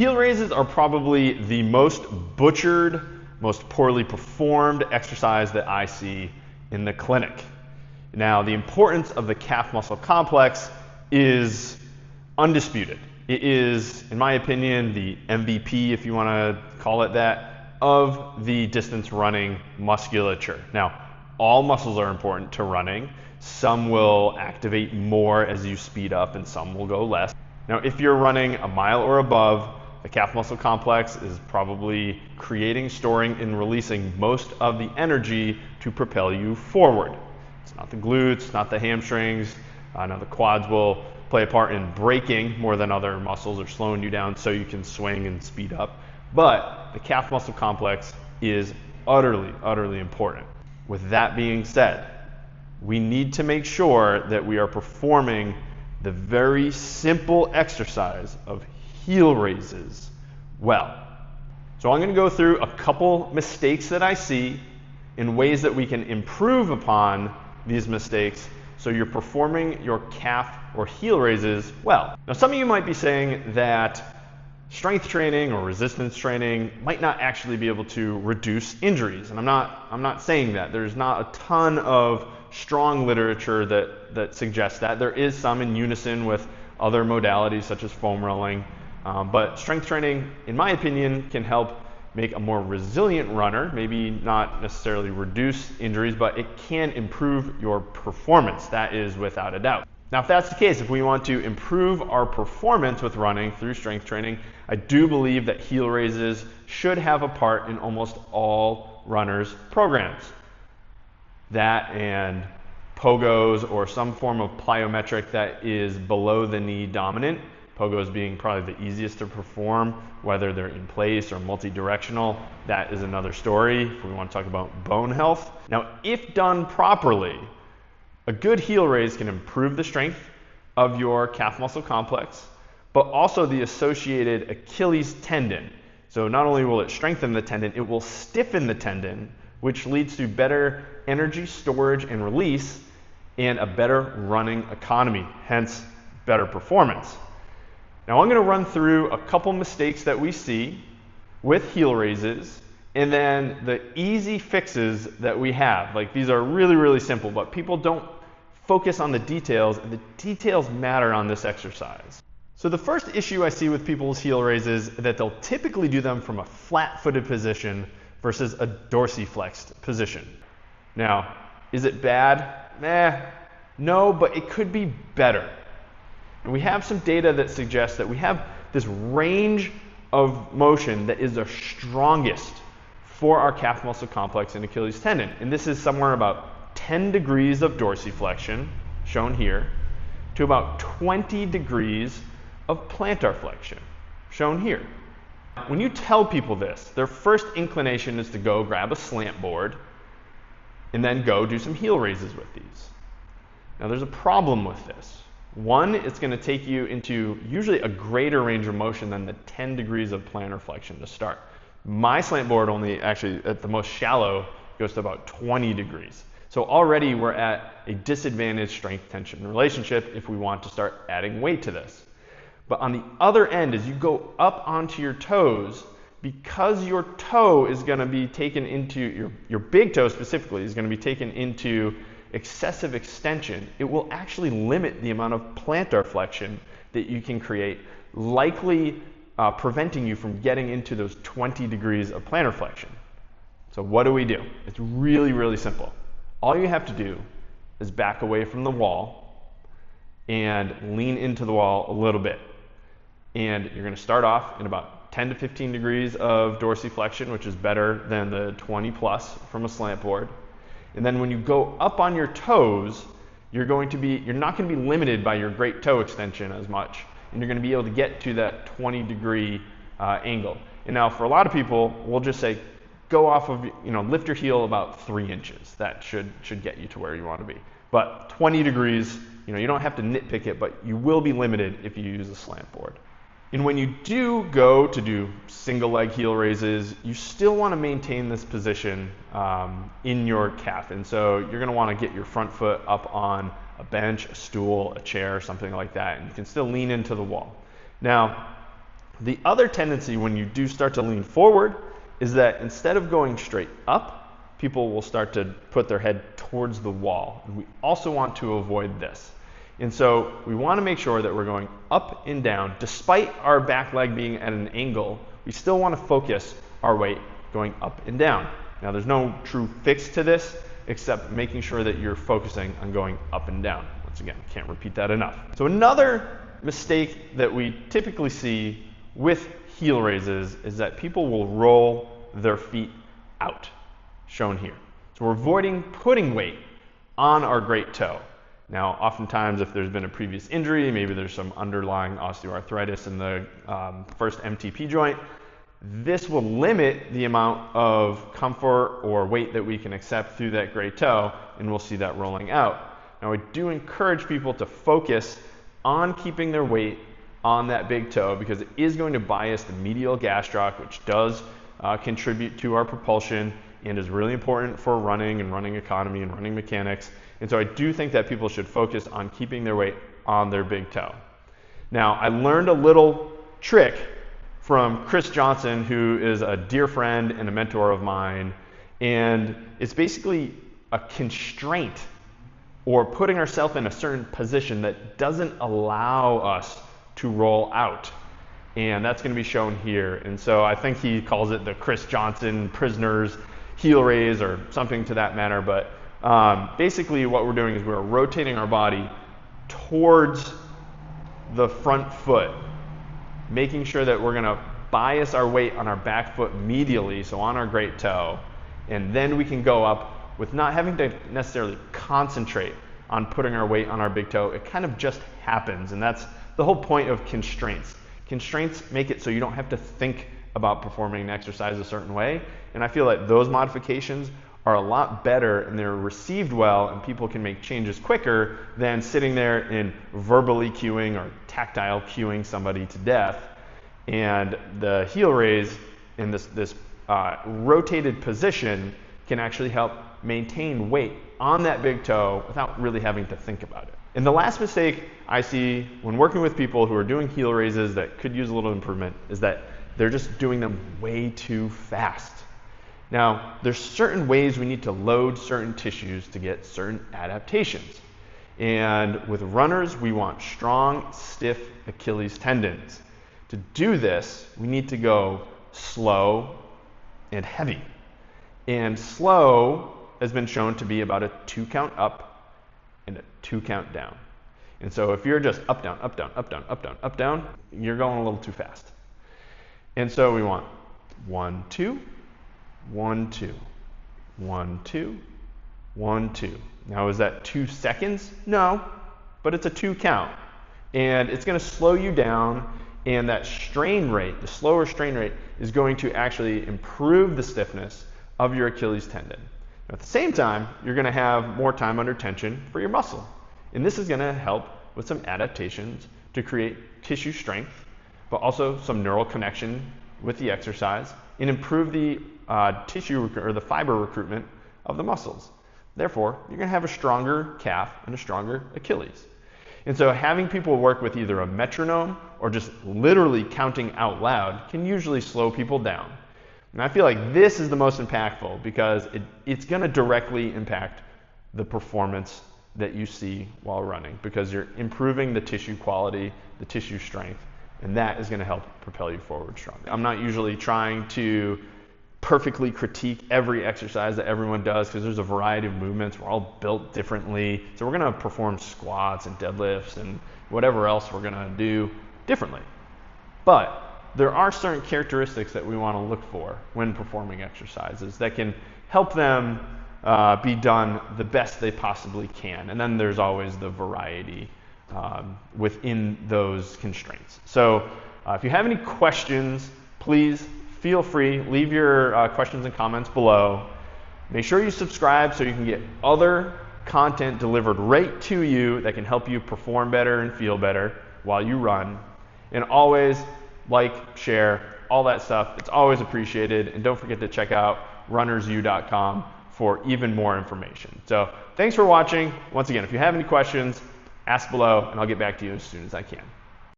Heel raises are probably the most butchered, most poorly performed exercise that I see in the clinic. Now, the importance of the calf muscle complex is undisputed. It is, in my opinion, the MVP, if you want to call it that, of the distance running musculature. Now, all muscles are important to running. Some will activate more as you speed up and some will go less. Now, if you're running a mile or above, the calf muscle complex is probably creating, storing, and releasing most of the energy to propel you forward. It's not the glutes, not the hamstrings. Now the quads will play a part in braking more than other muscles or slowing you down so you can swing and speed up. But the calf muscle complex is utterly, utterly important. With that being said, we need to make sure that we are performing the very simple exercise of heel raises well. So I'm going to go through a couple mistakes that I see in ways that we can improve upon these mistakes so you're performing your calf or heel raises well. Now, some of you might be saying that strength training or resistance training might not actually be able to reduce injuries, and I'm not saying that. There's not a ton of strong literature that suggests that. There is some in unison with other modalities such as foam rolling, but strength training, in my opinion, can help make a more resilient runner, maybe not necessarily reduce injuries, but it can improve your performance. That is without a doubt. Now, if that's the case, if we want to improve our performance with running through strength training, I do believe that heel raises should have a part in almost all runners' programs. That and pogos or some form of plyometric that is below the knee dominant. Pogos being probably the easiest to perform, whether they're in place or multi-directional. That is another story if we want to talk about bone health. Now, if done properly, a good heel raise can improve the strength of your calf muscle complex, but also the associated Achilles tendon. So not only will it strengthen the tendon, it will stiffen the tendon, which leads to better energy storage and release and a better running economy, hence better performance. Now I'm going to run through a couple mistakes that we see with heel raises and then the easy fixes that we have. Like, these are really, really simple, but people don't focus on the details, and the details matter on this exercise. So the first issue I see with people's heel raises is that they'll typically do them from a flat-footed position versus a dorsiflexed position. Now, is it bad? No, but it could be better. And we have some data that suggests that we have this range of motion that is the strongest for our calf muscle complex and Achilles tendon. And this is somewhere about 10 degrees of dorsiflexion, shown here, to about 20 degrees of plantar flexion, shown here. When you tell people this, their first inclination is to go grab a slant board and then go do some heel raises with these. Now, there's a problem with this. One, it's going to take you into usually a greater range of motion than the 10 degrees of plantar flexion to start. My slant board only actually, at the most shallow, goes to about 20 degrees. So already we're at a disadvantaged strength-tension relationship if we want to start adding weight to this. But on the other end, as you go up onto your toes, because your toe is going to be taken into, your big toe specifically, is going to be taken into excessive extension, it will actually limit the amount of plantar flexion that you can create, likely preventing you from getting into those 20 degrees of plantar flexion. So what do we do? It's really, really simple. All you have to do is back away from the wall and lean into the wall a little bit. And you're going to start off in about 10 to 15 degrees of dorsiflexion, which is better than the 20 plus from a slant board. And then when you go up on your toes, you're not going to be limited by your great toe extension as much. And you're going to be able to get to that 20 degree angle. And now for a lot of people, we'll just say, go off of, lift your heel about 3 inches. That should get you to where you want to be. But 20 degrees, you don't have to nitpick it, but you will be limited if you use a slant board. And when you do go to do single leg heel raises, you still want to maintain this position in your calf. And so you're going to want to get your front foot up on a bench, a stool, a chair, something like that. And you can still lean into the wall. Now, The other tendency when you do start to lean forward is that instead of going straight up, people will start to put their head towards the wall. We also want to avoid this. And so we want to make sure that we're going up and down. Despite our back leg being at an angle, we still want to focus our weight going up and down. Now there's no true fix to this except making sure that you're focusing on going up and down. Once again, can't repeat that enough. So another mistake that we typically see with heel raises is that people will roll their feet out, shown here. So we're avoiding putting weight on our great toe. Now, oftentimes if there's been a previous injury, maybe there's some underlying osteoarthritis in the first MTP joint, this will limit the amount of comfort or weight that we can accept through that great toe, and we'll see that rolling out. Now, I do encourage people to focus on keeping their weight on that big toe because it is going to bias the medial gastroc, which does contribute to our propulsion and is really important for running and running economy and running mechanics. And so I do think that people should focus on keeping their weight on their big toe. Now, I learned a little trick from Chris Johnson, who is a dear friend and a mentor of mine, and it's basically a constraint or putting ourselves in a certain position that doesn't allow us to roll out. And that's going to be shown here. And so I think he calls it the Chris Johnson prisoner's heel raise or something to that matter. But basically what we're doing is we're rotating our body towards the front foot, making sure that we're going to bias our weight on our back foot medially, so on our great toe, and then we can go up with not having to necessarily concentrate on putting our weight on our big toe. It kind of just happens, and that's the whole point of constraints. Constraints make it so you don't have to think about performing an exercise a certain way, and I feel like those modifications are a lot better and they're received well and people can make changes quicker than sitting there and verbally cueing or tactile cueing somebody to death. And the heel raise in this rotated position can actually help maintain weight on that big toe without really having to think about it. And the last mistake I see when working with people who are doing heel raises that could use a little improvement is that they're just doing them way too fast. Now, there's certain ways we need to load certain tissues to get certain adaptations. And with runners, we want strong, stiff Achilles tendons. To do this, we need to go slow and heavy. And slow has been shown to be about a 2 count up and a 2 count down. And so if you're just up, down, up, down, up, down, up, down, up, down, you're going a little too fast. And so we want 1, 2, 1, 2, 1, 2, 1, 2. Now, is that 2 seconds? No, but it's a 2 count. And it's going to slow you down, and that strain rate, the slower strain rate, is going to actually improve the stiffness of your Achilles tendon. At the same time, you're going to have more time under tension for your muscle. And this is going to help with some adaptations to create tissue strength, but also some neural connection with the exercise and improve the tissue or the fiber recruitment of the muscles. Therefore, you're going to have a stronger calf and a stronger Achilles. And so having people work with either a metronome or just literally counting out loud can usually slow people down. And I feel like this is the most impactful because it's going to directly impact the performance that you see while running because you're improving the tissue quality, the tissue strength, and that is going to help propel you forward strongly. I'm not usually trying to perfectly critique every exercise that everyone does because there's a variety of movements. We're all built differently. So we're going to perform squats and deadlifts and whatever else we're going to do differently. But there are certain characteristics that we want to look for when performing exercises that can help them be done the best they possibly can. And then there's always the variety within those constraints. So if you have any questions, please feel free, leave your questions and comments below. Make sure you subscribe so you can get other content delivered right to you that can help you perform better and feel better while you run. And always like, share, all that stuff. It's always appreciated. And don't forget to check out runnersu.com for even more information. So thanks for watching. Once again, if you have any questions, ask below and I'll get back to you as soon as I can.